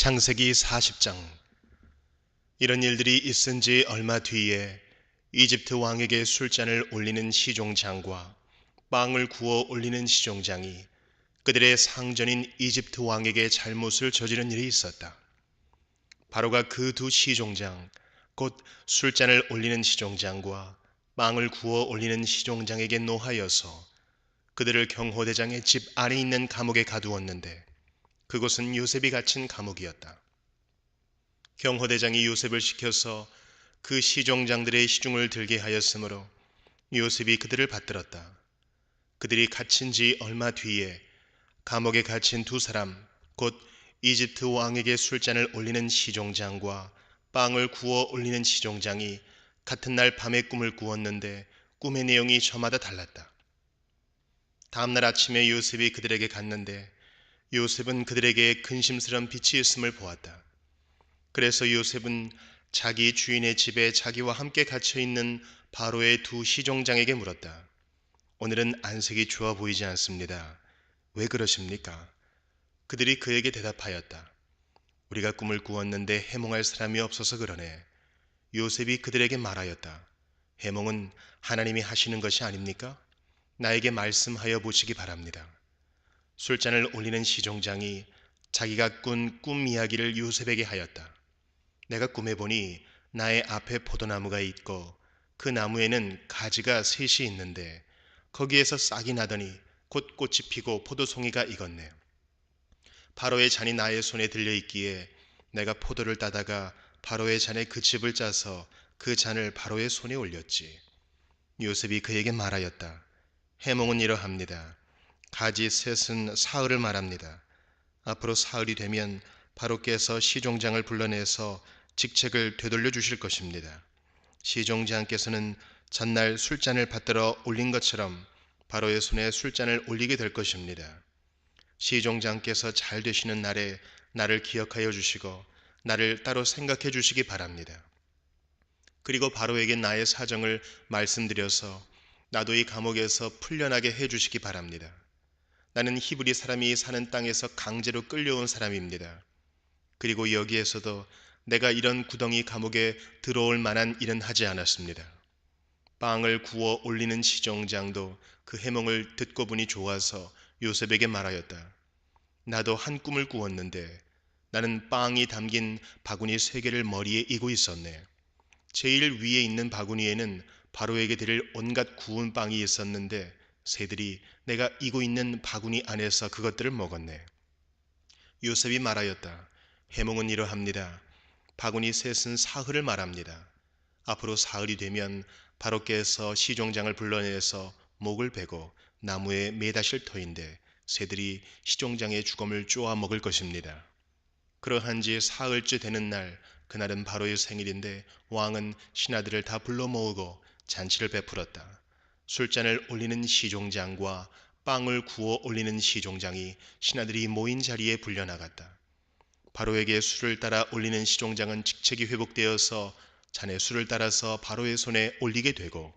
창세기 40장. 이런 일들이 있은 지 얼마 뒤에 이집트 왕에게 술잔을 올리는 시종장과 빵을 구워 올리는 시종장이 그들의 상전인 이집트 왕에게 잘못을 저지른 일이 있었다. 바로가 그 두 시종장, 곧 술잔을 올리는 시종장과 빵을 구워 올리는 시종장에게 노하여서 그들을 경호대장의 집 안에 있는 감옥에 가두었는데 그곳은 요셉이 갇힌 감옥이었다. 경호대장이 요셉을 시켜서 그 시종장들의 시중을 들게 하였으므로 요셉이 그들을 받들었다. 그들이 갇힌 지 얼마 뒤에 감옥에 갇힌 두 사람, 곧 이집트 왕에게 술잔을 올리는 시종장과 빵을 구워 올리는 시종장이 같은 날 밤에 꿈을 꾸었는데 꿈의 내용이 저마다 달랐다. 다음날 아침에 요셉이 그들에게 갔는데 요셉은 그들에게 근심스러운 빛이 있음을 보았다. 그래서 요셉은 자기 주인의 집에 자기와 함께 갇혀있는 바로의 두 시종장에게 물었다. 오늘은 안색이 좋아 보이지 않습니다. 왜 그러십니까? 그들이 그에게 대답하였다. 우리가 꿈을 꾸었는데 해몽할 사람이 없어서 그러네. 요셉이 그들에게 말하였다. 해몽은 하나님이 하시는 것이 아닙니까? 나에게 말씀하여 보시기 바랍니다. 술잔을 올리는 시종장이 자기가 꾼 꿈 이야기를 요셉에게 하였다. 내가 꿈에 보니 나의 앞에 포도나무가 있고 그 나무에는 가지가 셋이 있는데 거기에서 싹이 나더니 곧 꽃이 피고 포도송이가 익었네. 바로의 잔이 나의 손에 들려 있기에 내가 포도를 따다가 바로의 잔에 그 즙을 짜서 그 잔을 바로의 손에 올렸지. 요셉이 그에게 말하였다. 해몽은 이러합니다. 가지 셋은 사흘을 말합니다. 앞으로 사흘이 되면 바로께서 시종장을 불러내서 직책을 되돌려 주실 것입니다. 시종장께서는 전날 술잔을 받들어 올린 것처럼 바로의 손에 술잔을 올리게 될 것입니다. 시종장께서 잘 되시는 날에 나를 기억하여 주시고 나를 따로 생각해 주시기 바랍니다. 그리고 바로에게 나의 사정을 말씀드려서 나도 이 감옥에서 풀려나게 해 주시기 바랍니다. 나는 히브리 사람이 사는 땅에서 강제로 끌려온 사람입니다. 그리고 여기에서도 내가 이런 구덩이 감옥에 들어올 만한 일은 하지 않았습니다. 빵을 구워 올리는 시종장도 그 해몽을 듣고 보니 좋아서 요셉에게 말하였다. 나도 한 꿈을 꾸었는데 나는 빵이 담긴 바구니 3개를 머리에 이고 있었네. 제일 위에 있는 바구니에는 바로에게 드릴 온갖 구운 빵이 있었는데 새들이 내가 이고 있는 바구니 안에서 그것들을 먹었네. 요셉이 말하였다. 해몽은 이러합니다. 바구니 셋은 사흘을 말합니다. 앞으로 사흘이 되면 바로께서 시종장을 불러내서 목을 베고 나무에 매다실 터인데 새들이 시종장의 주검을 쪼아 먹을 것입니다. 그러한 지 사흘째 되는 날, 그날은 바로의 생일인데 왕은 신하들을 다 불러 모으고 잔치를 베풀었다. 술잔을 올리는 시종장과 빵을 구워 올리는 시종장이 신하들이 모인 자리에 불려나갔다. 바로에게 술을 따라 올리는 시종장은 직책이 회복되어서 잔에 술을 따라서 바로의 손에 올리게 되고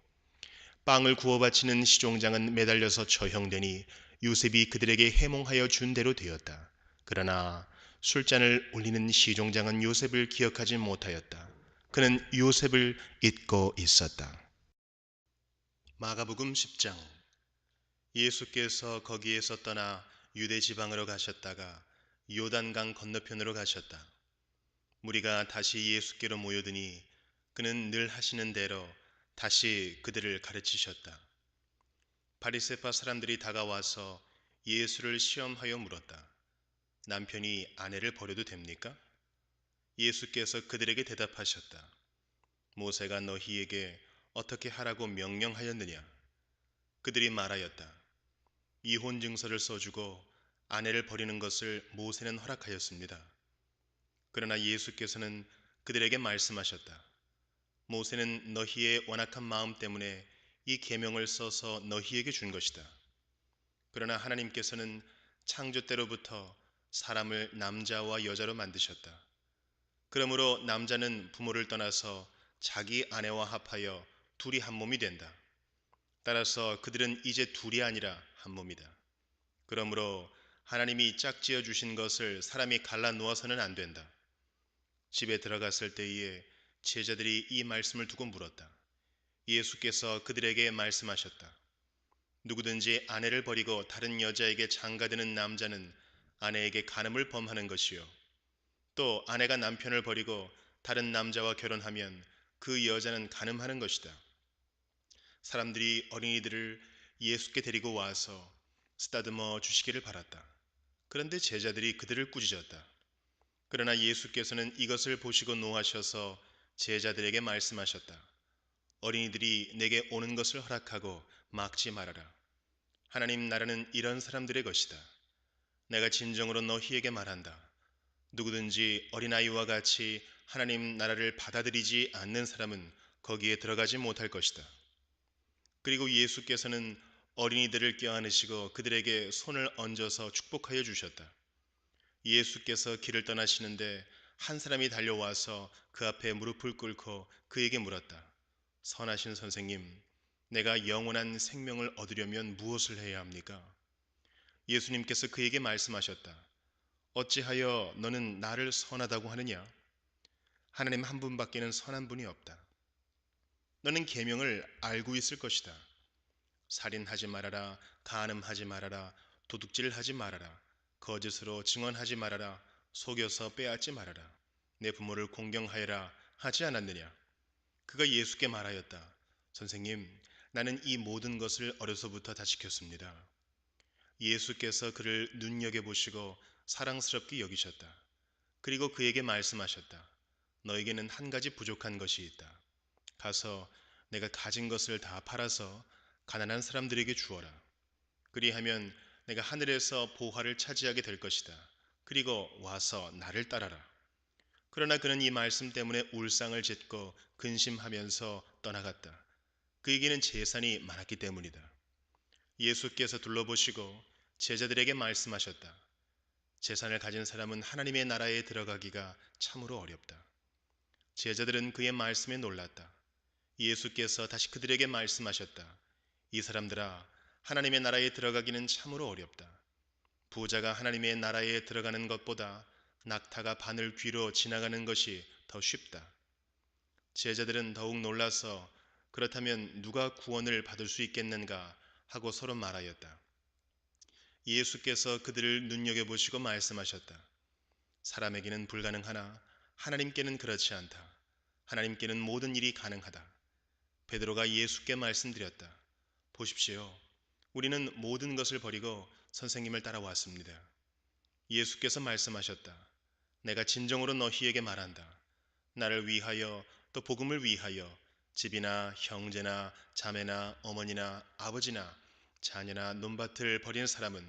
빵을 구워 바치는 시종장은 매달려서 처형되니 요셉이 그들에게 해몽하여 준 대로 되었다. 그러나 술잔을 올리는 시종장은 요셉을 기억하지 못하였다. 그는 요셉을 잊고 있었다. 마가복음 10장. 예수께서 거기에서 떠나 유대 지방으로 가셨다가 요단강 건너편으로 가셨다. 무리가 다시 예수께로 모여드니 그는 늘 하시는 대로 다시 그들을 가르치셨다. 바리새파 사람들이 다가와서 예수를 시험하여 물었다. 남편이 아내를 버려도 됩니까? 예수께서 그들에게 대답하셨다. 모세가 너희에게 어떻게 하라고 명령하였느냐? 그들이 말하였다. 이혼 증서를 써주고 아내를 버리는 것을 모세는 허락하였습니다. 그러나 예수께서는 그들에게 말씀하셨다. 모세는 너희의 완악한 마음 때문에 이 계명을 써서 너희에게 준 것이다. 그러나 하나님께서는 창조 때로부터 사람을 남자와 여자로 만드셨다. 그러므로 남자는 부모를 떠나서 자기 아내와 합하여 둘이 한 몸이 된다. 따라서 그들은 이제 둘이 아니라 한 몸이다. 그러므로 하나님이 짝지어 주신 것을 사람이 갈라 놓아서는 안 된다. 집에 들어갔을 때에 제자들이 이 말씀을 두고 물었다. 예수께서 그들에게 말씀하셨다. 누구든지 아내를 버리고 다른 여자에게 장가드는 남자는 아내에게 간음을 범하는 것이요. 또 아내가 남편을 버리고 다른 남자와 결혼하면 그 여자는 간음하는 것이다. 사람들이 어린이들을 예수께 데리고 와서 쓰다듬어 주시기를 바랐다. 그런데 제자들이 그들을 꾸짖었다. 그러나 예수께서는 이것을 보시고 노하셔서 제자들에게 말씀하셨다. 어린이들이 내게 오는 것을 허락하고 막지 말아라. 하나님 나라는 이런 사람들의 것이다. 내가 진정으로 너희에게 말한다. 누구든지 어린아이와 같이 하나님 나라를 받아들이지 않는 사람은 거기에 들어가지 못할 것이다. 그리고 예수께서는 어린이들을 껴안으시고 그들에게 손을 얹어서 축복하여 주셨다. 예수께서 길을 떠나시는데 한 사람이 달려와서 그 앞에 무릎을 꿇고 그에게 물었다. 선하신 선생님, 내가 영원한 생명을 얻으려면 무엇을 해야 합니까? 예수님께서 그에게 말씀하셨다. 어찌하여 너는 나를 선하다고 하느냐? 하나님 한 분밖에는 선한 분이 없다. 너는 계명을 알고 있을 것이다. 살인하지 말아라, 간음하지 말아라, 도둑질하지 말아라, 거짓으로 증언하지 말아라, 속여서 빼앗지 말아라, 내 부모를 공경하여라 하지 않았느냐? 그가 예수께 말하였다. 선생님, 나는 이 모든 것을 어려서부터 다 지켰습니다. 예수께서 그를 눈여겨보시고 사랑스럽게 여기셨다. 그리고 그에게 말씀하셨다. 너에게는 한 가지 부족한 것이 있다. 가서 내가 가진 것을 다 팔아서 가난한 사람들에게 주어라. 그리하면 내가 하늘에서 보화를 차지하게 될 것이다. 그리고 와서 나를 따라라. 그러나 그는 이 말씀 때문에 울상을 짓고 근심하면서 떠나갔다. 그에게는 재산이 많았기 때문이다. 예수께서 둘러보시고 제자들에게 말씀하셨다. 재산을 가진 사람은 하나님의 나라에 들어가기가 참으로 어렵다. 제자들은 그의 말씀에 놀랐다. 예수께서 다시 그들에게 말씀하셨다. 이 사람들아, 하나님의 나라에 들어가기는 참으로 어렵다. 부자가 하나님의 나라에 들어가는 것보다 낙타가 바늘 귀로 지나가는 것이 더 쉽다. 제자들은 더욱 놀라서 그렇다면 누가 구원을 받을 수 있겠는가 하고 서로 말하였다. 예수께서 그들을 눈여겨보시고 말씀하셨다. 사람에게는 불가능하나 하나님께는 그렇지 않다. 하나님께는 모든 일이 가능하다. 베드로가 예수께 말씀드렸다. 보십시오. 우리는 모든 것을 버리고 선생님을 따라왔습니다. 예수께서 말씀하셨다. 내가 진정으로 너희에게 말한다. 나를 위하여 또 복음을 위하여 집이나 형제나 자매나 어머니나 아버지나 자녀나 논밭을 버리는 사람은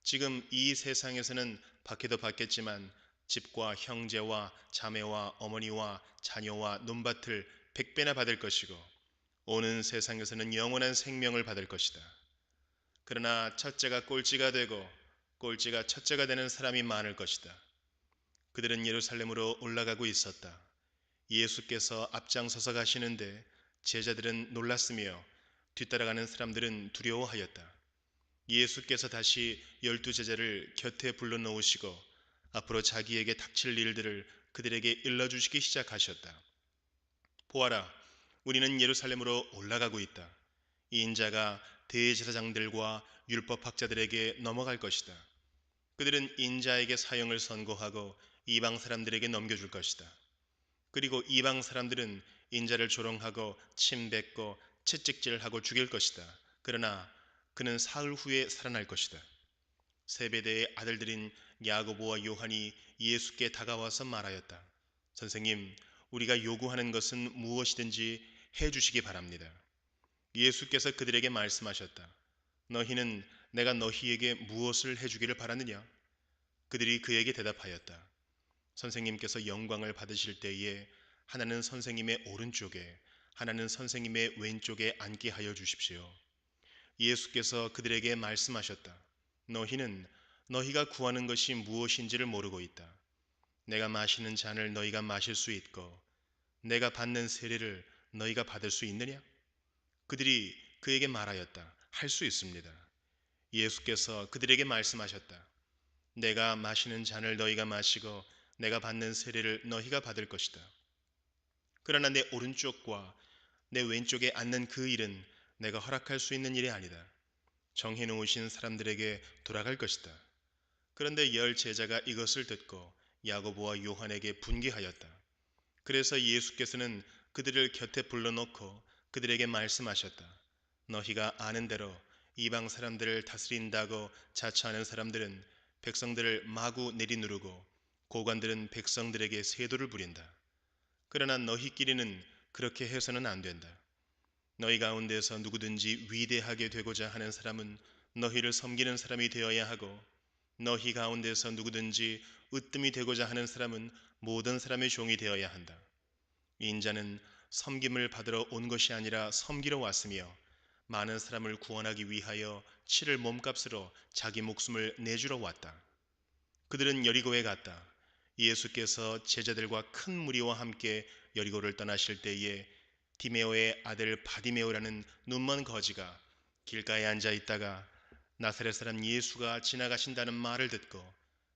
지금 이 세상에서는 받기도 받겠지만 집과 형제와 자매와 어머니와 자녀와 논밭을 100배나 받을 것이고 오는 세상에서는 영원한 생명을 받을 것이다. 그러나 첫째가 꼴찌가 되고 꼴찌가 첫째가 되는 사람이 많을 것이다. 그들은 예루살렘으로 올라가고 있었다. 예수께서 앞장서서 가시는데 제자들은 놀랐으며 뒤따라가는 사람들은 두려워하였다. 예수께서 다시 12제자를 곁에 불러놓으시고 앞으로 자기에게 닥칠 일들을 그들에게 일러주시기 시작하셨다. 보아라, 우리는 예루살렘으로 올라가고 있다. 이 인자가 대제사장들과 율법학자들에게 넘어갈 것이다. 그들은 인자에게 사형을 선고하고 이방 사람들에게 넘겨줄 것이다. 그리고 이방 사람들은 인자를 조롱하고 침뱉고 채찍질하고 죽일 것이다. 그러나 그는 사흘 후에 살아날 것이다. 세베대의 아들들인 야고보와 요한이 예수께 다가와서 말하였다. 선생님, 우리가 요구하는 것은 무엇이든지 해주시기 바랍니다. 예수께서 그들에게 말씀하셨다. 너희는 내가 너희에게 무엇을 해주기를 바라느냐? 그들이 그에게 대답하였다. 선생님께서 영광을 받으실 때에 하나는 선생님의 오른쪽에 하나는 선생님의 왼쪽에 앉게 하여 주십시오. 예수께서 그들에게 말씀하셨다. 너희는 너희가 구하는 것이 무엇인지를 모르고 있다. 내가 마시는 잔을 너희가 마실 수 있고 내가 받는 세례를 너희가 받을 수 있느냐? 그들이 그에게 말하였다. 할 수 있습니다. 예수께서 그들에게 말씀하셨다. 내가 마시는 잔을 너희가 마시고 내가 받는 세례를 너희가 받을 것이다. 그러나 내 오른쪽과 내 왼쪽에 앉는 그 일은 내가 허락할 수 있는 일이 아니다. 정해놓으신 사람들에게 돌아갈 것이다. 그런데 열 제자가 이것을 듣고 야고보와 요한에게 분개하였다. 그래서 예수께서는 그들을 곁에 불러놓고 그들에게 말씀하셨다. 너희가 아는 대로 이방 사람들을 다스린다고 자처하는 사람들은 백성들을 마구 내리누르고 고관들은 백성들에게 세도를 부린다. 그러나 너희끼리는 그렇게 해서는 안 된다. 너희 가운데서 누구든지 위대하게 되고자 하는 사람은 너희를 섬기는 사람이 되어야 하고 너희 가운데서 누구든지 으뜸이 되고자 하는 사람은 모든 사람의 종이 되어야 한다. 인자는 섬김을 받으러 온 것이 아니라 섬기러 왔으며 많은 사람을 구원하기 위하여 치를 몸값으로 자기 목숨을 내주러 왔다. 그들은 여리고에 갔다. 예수께서 제자들과 큰 무리와 함께 여리고를 떠나실 때에 디메오의 아들 바디메오라는 눈먼 거지가 길가에 앉아 있다가 나사렛 사람 예수가 지나가신다는 말을 듣고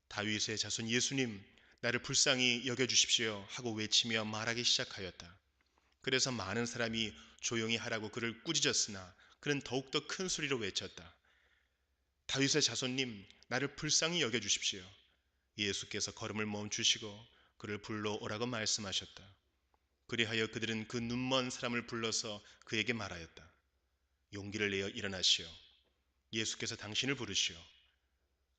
다윗의 자손 예수님, 나를 불쌍히 여겨주십시오 하고 외치며 말하기 시작하였다. 그래서 많은 사람이 조용히 하라고 그를 꾸짖었으나 그는 더욱더 큰 소리로 외쳤다. 다윗의 자손님, 나를 불쌍히 여겨주십시오. 예수께서 걸음을 멈추시고 그를 불러오라고 말씀하셨다. 그리하여 그들은 그 눈먼 사람을 불러서 그에게 말하였다. 용기를 내어 일어나시오. 예수께서 당신을 부르시오.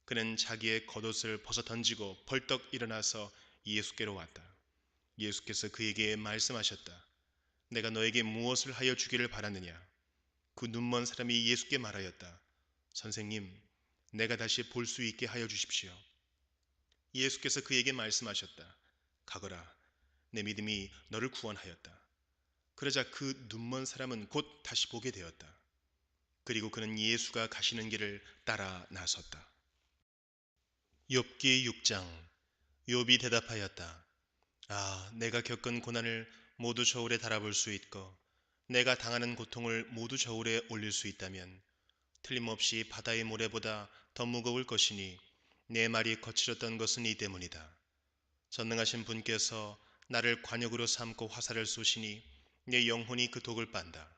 그는 자기의 겉옷을 벗어 던지고 벌떡 일어나서 예수께로 왔다. 예수께서 그에게 말씀하셨다. 내가 너에게 무엇을 하여 주기를 바라느냐? 그 눈먼 사람이 예수께 말하였다. 선생님, 내가 다시 볼 수 있게 하여 주십시오. 예수께서 그에게 말씀하셨다. 가거라. 내 믿음이 너를 구원하였다. 그러자 그 눈먼 사람은 곧 다시 보게 되었다. 그리고 그는 예수가 가시는 길을 따라 나섰다. 욥기 6장. 욥이 대답하였다. 아, 내가 겪은 고난을 모두 저울에 달아볼 수 있고 내가 당하는 고통을 모두 저울에 올릴 수 있다면 틀림없이 바다의 모래보다 더 무거울 것이니 내 말이 거칠었던 것은 이 때문이다. 전능하신 분께서 나를 관역으로 삼고 화살을 쏘시니 내 영혼이 그 독을 빤다.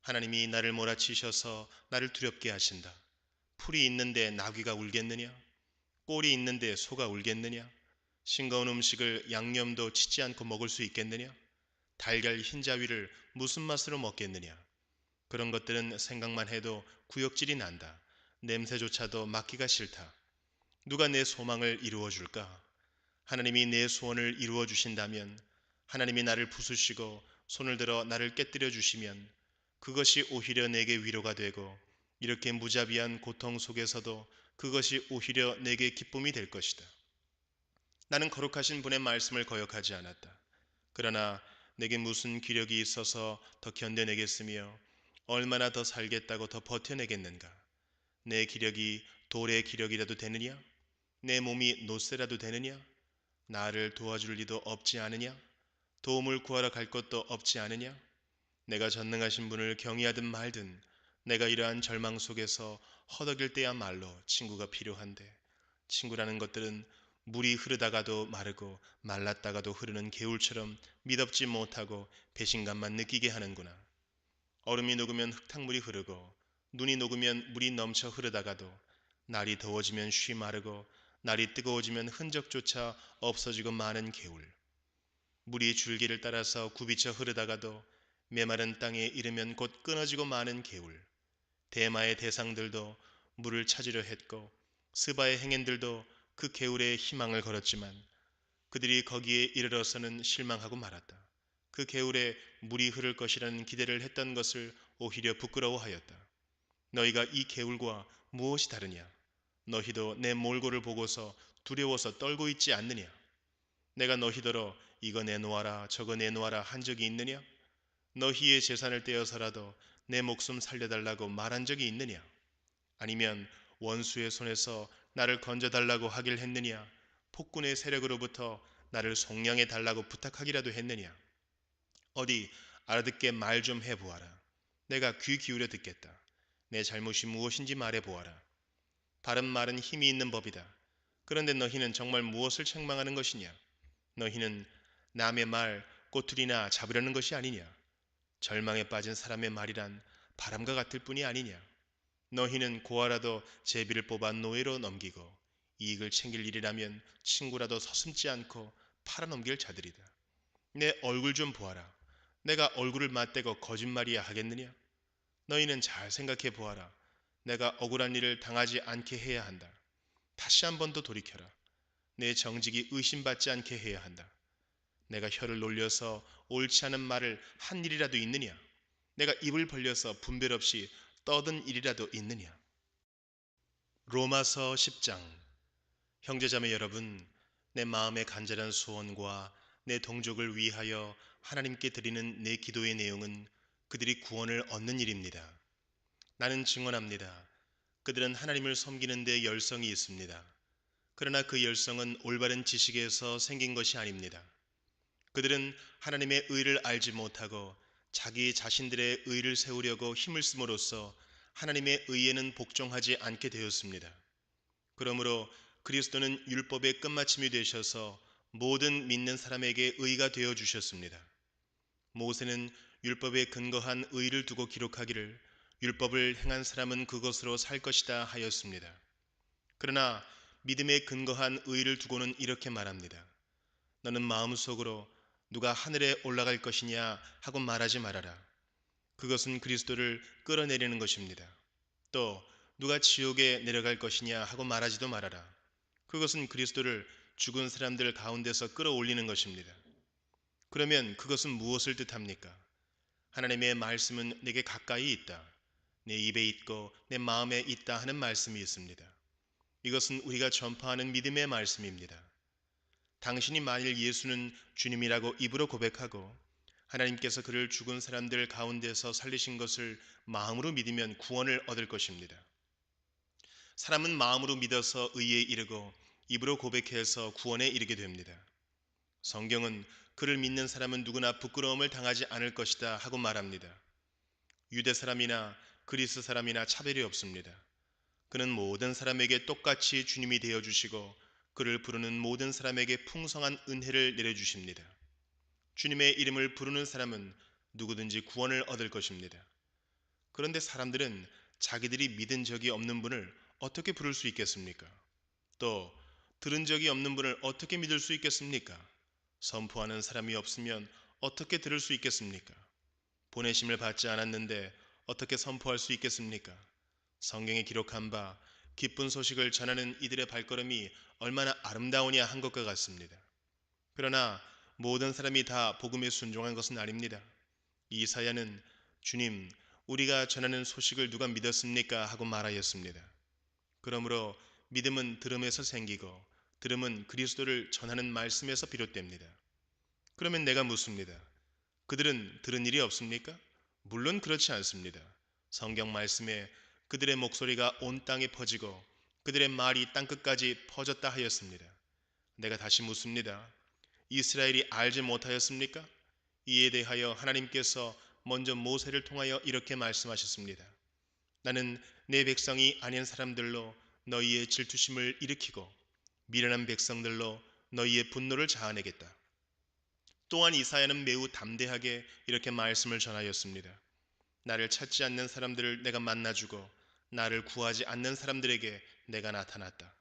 하나님이 나를 몰아치셔서 나를 두렵게 하신다. 풀이 있는데 나귀가 울겠느냐? 꼴이 있는데 소가 울겠느냐? 싱거운 음식을 양념도 치지 않고 먹을 수 있겠느냐? 달걀 흰자위를 무슨 맛으로 먹겠느냐? 그런 것들은 생각만 해도 구역질이 난다. 냄새조차도 맡기가 싫다. 누가 내 소망을 이루어 줄까? 하나님이 내 소원을 이루어 주신다면, 하나님이 나를 부수시고 손을 들어 나를 깨뜨려 주시면 그것이 오히려 내게 위로가 되고 이렇게 무자비한 고통 속에서도 그것이 오히려 내게 기쁨이 될 것이다. 나는 거룩하신 분의 말씀을 거역하지 않았다. 그러나 내게 무슨 기력이 있어서 더 견뎌내겠으며 얼마나 더 살겠다고 더 버텨내겠는가? 내 기력이 돌의 기력이라도 되느냐? 내 몸이 노쇠라도 되느냐? 나를 도와줄 리도 없지 않으냐? 도움을 구하러 갈 것도 없지 않으냐? 내가 전능하신 분을 경외하든 말든 내가 이러한 절망 속에서 허덕일 때야말로 친구가 필요한데 친구라는 것들은 물이 흐르다가도 마르고 말랐다가도 흐르는 개울처럼 미덥지 못하고 배신감만 느끼게 하는구나. 얼음이 녹으면 흙탕물이 흐르고 눈이 녹으면 물이 넘쳐 흐르다가도 날이 더워지면 쉬 마르고 날이 뜨거워지면 흔적조차 없어지고 마는 개울. 물이 줄기를 따라서 굽이쳐 흐르다가도 메마른 땅에 이르면 곧 끊어지고 마는 개울. 대마의 대상들도 물을 찾으려 했고 스바의 행인들도 그 개울에 희망을 걸었지만 그들이 거기에 이르러서는 실망하고 말았다. 그 개울에 물이 흐를 것이라는 기대를 했던 것을 오히려 부끄러워하였다. 너희가 이 개울과 무엇이 다르냐? 너희도 내 몰골을 보고서 두려워서 떨고 있지 않느냐? 내가 너희더러 이거 내놓아라 저거 내놓아라 한 적이 있느냐? 너희의 재산을 떼어서라도 내 목숨 살려달라고 말한 적이 있느냐? 아니면 원수의 손에서 나를 건져달라고 하길 했느냐? 폭군의 세력으로부터 나를 속량해 달라고 부탁하기라도 했느냐? 어디 알아듣게 말 좀 해보아라. 내가 귀 기울여 듣겠다. 내 잘못이 무엇인지 말해보아라. 바른 말은 힘이 있는 법이다. 그런데 너희는 정말 무엇을 책망하는 것이냐? 너희는 남의 말 꼬투리나 잡으려는 것이 아니냐? 절망에 빠진 사람의 말이란 바람과 같을 뿐이 아니냐? 너희는 고아라도 제비를 뽑아 노예로 넘기고 이익을 챙길 일이라면 친구라도 서슴지 않고 팔아넘길 자들이다. 내 얼굴 좀 보아라. 내가 얼굴을 맞대고 거짓말이야 하겠느냐? 너희는 잘 생각해 보아라. 내가 억울한 일을 당하지 않게 해야 한다. 다시 한 번 더 돌이켜라. 내 정직이 의심받지 않게 해야 한다. 내가 혀를 놀려서 옳지 않은 말을 한 일이라도 있느냐? 내가 입을 벌려서 분별 없이 떠든 일이라도 있느냐? 로마서 10장. 형제자매 여러분, 내 마음의 간절한 소원과 내 동족을 위하여 하나님께 드리는 내 기도의 내용은 그들이 구원을 얻는 일입니다. 나는 증언합니다. 그들은 하나님을 섬기는 데 열성이 있습니다. 그러나 그 열성은 올바른 지식에서 생긴 것이 아닙니다. 그들은 하나님의 의를 알지 못하고 자기 자신들의 의를 세우려고 힘을 씀으로써 하나님의 의에는 복종하지 않게 되었습니다. 그러므로 그리스도는 율법의 끝마침이 되셔서 모든 믿는 사람에게 의가 되어 주셨습니다. 모세는 율법에 근거한 의를 두고 기록하기를 율법을 행한 사람은 그것으로 살 것이다 하였습니다. 그러나 믿음에 근거한 의를 두고는 이렇게 말합니다. 너는 마음속으로 누가 하늘에 올라갈 것이냐 하고 말하지 말아라. 그것은 그리스도를 끌어내리는 것입니다. 또 누가 지옥에 내려갈 것이냐 하고 말하지도 말아라. 그것은 그리스도를 죽은 사람들 가운데서 끌어올리는 것입니다. 그러면 그것은 무엇을 뜻합니까? 하나님의 말씀은 내게 가까이 있다. 내 입에 있고 내 마음에 있다 하는 말씀이 있습니다. 이것은 우리가 전파하는 믿음의 말씀입니다. 당신이 만일 예수는 주님이라고 입으로 고백하고 하나님께서 그를 죽은 사람들 가운데서 살리신 것을 마음으로 믿으면 구원을 얻을 것입니다. 사람은 마음으로 믿어서 의에 이르고 입으로 고백해서 구원에 이르게 됩니다. 성경은 그를 믿는 사람은 누구나 부끄러움을 당하지 않을 것이다 하고 말합니다. 유대 사람이나 그리스 사람이나 차별이 없습니다. 그는 모든 사람에게 똑같이 주님이 되어 주시고 그를 부르는 모든 사람에게 풍성한 은혜를 내려주십니다. 주님의 이름을 부르는 사람은 누구든지 구원을 얻을 것입니다. 그런데 사람들은 자기들이 믿은 적이 없는 분을 어떻게 부를 수 있겠습니까? 또 들은 적이 없는 분을 어떻게 믿을 수 있겠습니까? 선포하는 사람이 없으면 어떻게 들을 수 있겠습니까? 보내심을 받지 않았는데 어떻게 선포할 수 있겠습니까? 성경에 기록한 바 기쁜 소식을 전하는 이들의 발걸음이 얼마나 아름다우냐 한 것과 같습니다. 그러나 모든 사람이 다 복음에 순종한 것은 아닙니다. 이사야는 주님, 우리가 전하는 소식을 누가 믿었습니까? 하고 말하였습니다. 그러므로 믿음은 들음에서 생기고 들음은 그리스도를 전하는 말씀에서 비롯됩니다. 그러면 내가 묻습니다. 그들은 들은 일이 없습니까? 물론 그렇지 않습니다. 성경 말씀에 그들의 목소리가 온 땅에 퍼지고 그들의 말이 땅끝까지 퍼졌다 하였습니다. 내가 다시 묻습니다. 이스라엘이 알지 못하였습니까? 이에 대하여 하나님께서 먼저 모세를 통하여 이렇게 말씀하셨습니다. 나는 내 백성이 아닌 사람들로 너희의 질투심을 일으키고 미련한 백성들로 너희의 분노를 자아내겠다. 또한 이사야는 매우 담대하게 이렇게 말씀을 전하였습니다. 나를 찾지 않는 사람들을 내가 만나주고 나를 구하지 않는 사람들에게 내가 나타났다.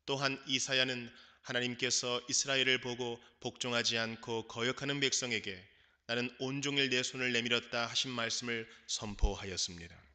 또한 이사야는 하나님께서 이스라엘을 보고 복종하지 않고 거역하는 백성에게 나는 온종일 내 손을 내밀었다 하신 말씀을 선포하였습니다.